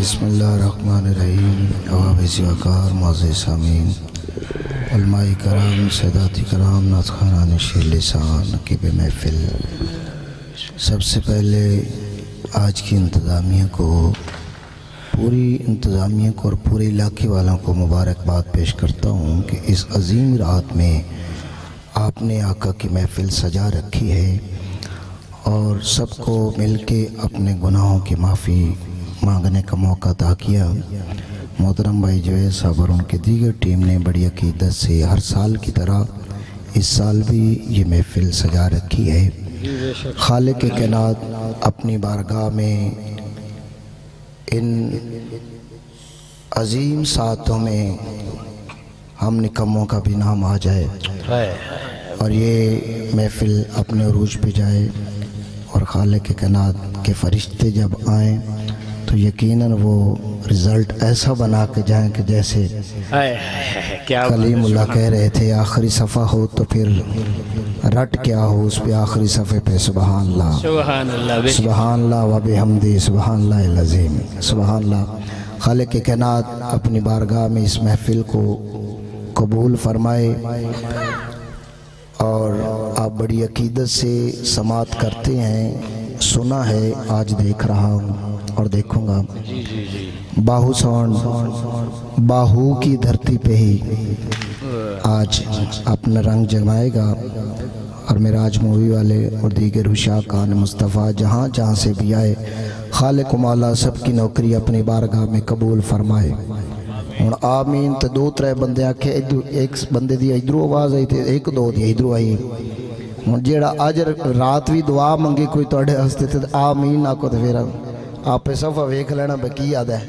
بسم اللہ الرحمن الرحیم. عوابض وقار معزز سامعین، علماء کرام، سادات کرام، نعت خوانان شیر لسان کی بے محفل، سب سے پہلے آج کی انتظامیہ کو، پوری انتظامیہ کو اور پورے علاقے والوں کو مبارکباد پیش کرتا ہوں کہ اس عظیم رات میں آپ نے آقا کی محفل سجا رکھی ہے اور سب کو مل کے اپنے گناہوں کی معافی مانگنے کا موقع عطا کیا. محترم بھائی جوید صاحب اور ان کی دیگر ٹیم نے بڑی عقیدت سے ہر سال کی طرح اس سال بھی یہ محفل سجا رکھی ہے. خالق کائنات اپنی بارگاہ میں ان عظیم ساعتوں میں ہم نکموں کا بھی نام آ جائے اور یہ محفل اپنے عروج پہ جائے اور خالق کائنات کے فرشتے جب آئیں تو یقیناً وہ رزلٹ ایسا بنا کے جائیں کہ جیسے کلیم اللہ کہہ رہے تھے آخری صفحہ ہو تو پھر رٹ کیا ہو اس پہ آخری صفحے پہ سبحان اللہ سبحان اللہ و بحمدہ سبحان اللہ العظیم سبحان اللہ. خالق کائنات اپنی بارگاہ میں اس محفل کو قبول فرمائے اور آپ بڑی عقیدت سے سماعت کرتے ہیں. سنا ہے، آج دیکھ رہا ہوں اور دیکھوں گا. باہو ساؤنڈ باہو کی دھرتی پہ ہی آج اپنا رنگ جمائے گا اور معراج مووی والے اور دیگر عشاقان مصطفیٰ جہاں جہاں سے بھی آئے خالق و مولا سب کی نوکری اپنی بارگاہ میں قبول فرمائے. ہوں آمین. تو دو ترے بندے آکھے ایک بندے دی ادھروں آواز آئی تھی، ایک دو دی ادھروں آئی. ہوں جیڑا اج رات بھی دعا منگے کوئی تواڈے واسطے تے آمین آکھو تے پھر آپ صفحہ ویکھ لینا بے کی یاد ہے.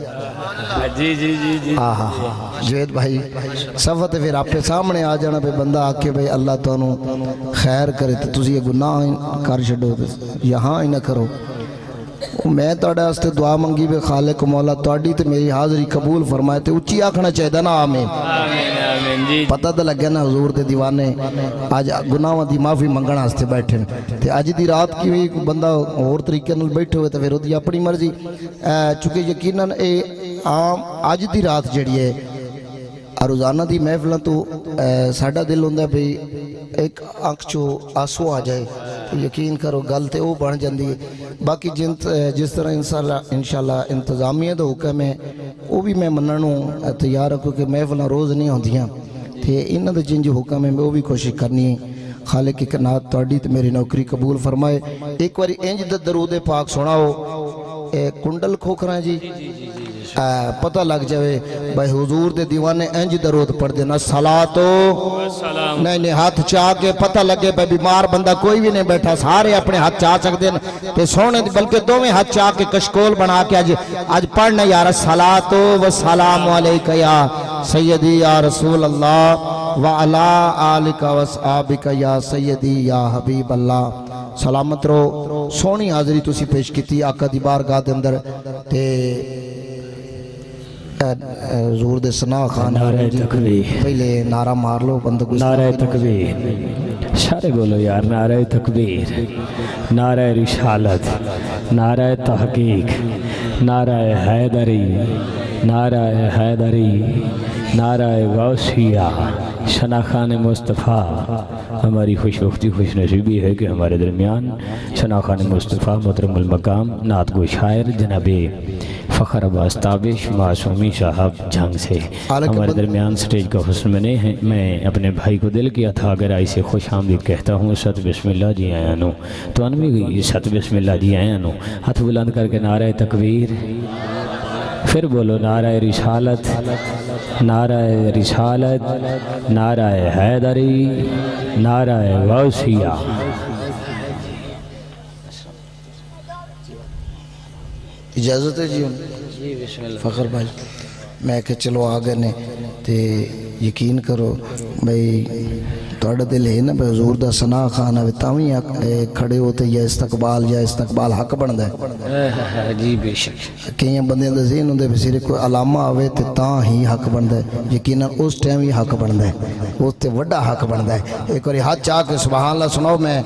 جی جی جی جی ہاں جوید بھائی صفحہ تے پھر آپ سامنے آ جانا پہ بندہ آکھے بھئی اللہ تانوں خیر کرے تے تسی یہ گناہ کر چھڈو یہاں ہی نہ کرو. میں تواڈے واسطے دعا منگی بے خالق مولا تواڈی تے میری حاضری قبول فرمائے تے اچھی آکھنا چاہیے نا آمین. پتہ تو لگیا نا حضور دے دیوانے آج گناہاں دی معافی منگن واسطے بیٹھے تے اج دی رات کی ہوئی بندہ اور طریقے نال بیٹھے ہوئے تے پھر اودی اپنی مرضی. چونکہ یقیناً اے عام اج دی رات جڑی ہے روزانہ دی محفلاں تو ساڈا دل ہوندا بھئی ایک آنکھ چو آنسو آ جائے تو یقین کرو گل تے وہ بن جاندی ہے. باقی جس طرح انشاءاللہ انتظامیہ دا حکم ہے وہ بھی میں مننوں تیار ہوں کیونکہ محفلاں روز نہیں ہوندیاں تے انہاں دا جن جو حکم ہے میں وہ بھی کوشش کرنی ہے. خالق کائنات تواڈی تے میری نوکری قبول فرمائے. ایک باری انج دا درود پاک سناؤ کنڈل کھوکھراں جی پتہ لگ جاوے بھائی حضور دے دیوانے انج درود پڑھ دینا صلاتو نہیں ہاتھ چاہ کے پتہ لگے بھائی بیمار بندہ کوئی بھی نہیں بیٹھا سارے اپنے ہاتھ چاہ سکتے ہیں تے سونے بلکہ دو میں ہاتھ چاہ کے کشکول بنا کے آج پڑھنا یار صلاتو و سلام علیکہ یا سیدی یا رسول اللہ وعلا آلکہ و صحابکہ یا سیدی یا حبیب اللہ. سلامت رو سونی حاضری تسی پیش کیتی آقا دی بارگاہ دے اندر تے حضور دے ثنا خان نعرہ تکبیر پہلے نعرہ مار لو بند نعرہ تکبیر سارے بولو یار نعرہ تکبیر نعرہ رسالت نعرہ تحقیق نعرہ حیدری نعرہ حیدری نعرہ غوثیہ ثنا خان مصطفیٰ. ہماری خوش وقتی خوش نصیبی ہے کہ ہمارے درمیان ثنا خان مصطفیٰ محترم المقام نعت گو شاعر جناب فخر عباس تابش معصومی صاحب جھنگ سے ہمارے درمیان سٹیج کا حسن بنے ہیں. میں اپنے بھائی کو دل کیا تھا اگر آئی سے خوش آمدید کہتا ہوں ست بسم اللہ جی آیا نو تو انوی ست بسم اللہ جی آیا نو ہاتھ بلند کر کے نعرہ تکبیر پھر بولو نعرہ رسالت نعرہ رسالت نعرہ حیدری نعرہ غوثیہ. اجازت ہے جی فخر بھائی میں کہ چلو آگے نے تے یقین کرو بھئی توڑا دل ہے نا بھئی حضور دا ثنا خانہ تاویں کھڑے ہوتے یا استقبال حق بن دے جی بے شک کئی بندے دا ذہن ہوندے بھی صرف کوئی علامہ آوے تے تاں ہی حق بن دے یقیناً اس ٹائم ہی حق بن دے اس تے وڈا حق بن دے. ایک اور ہاتھ چاہ کے سبحان اللہ سناؤ میں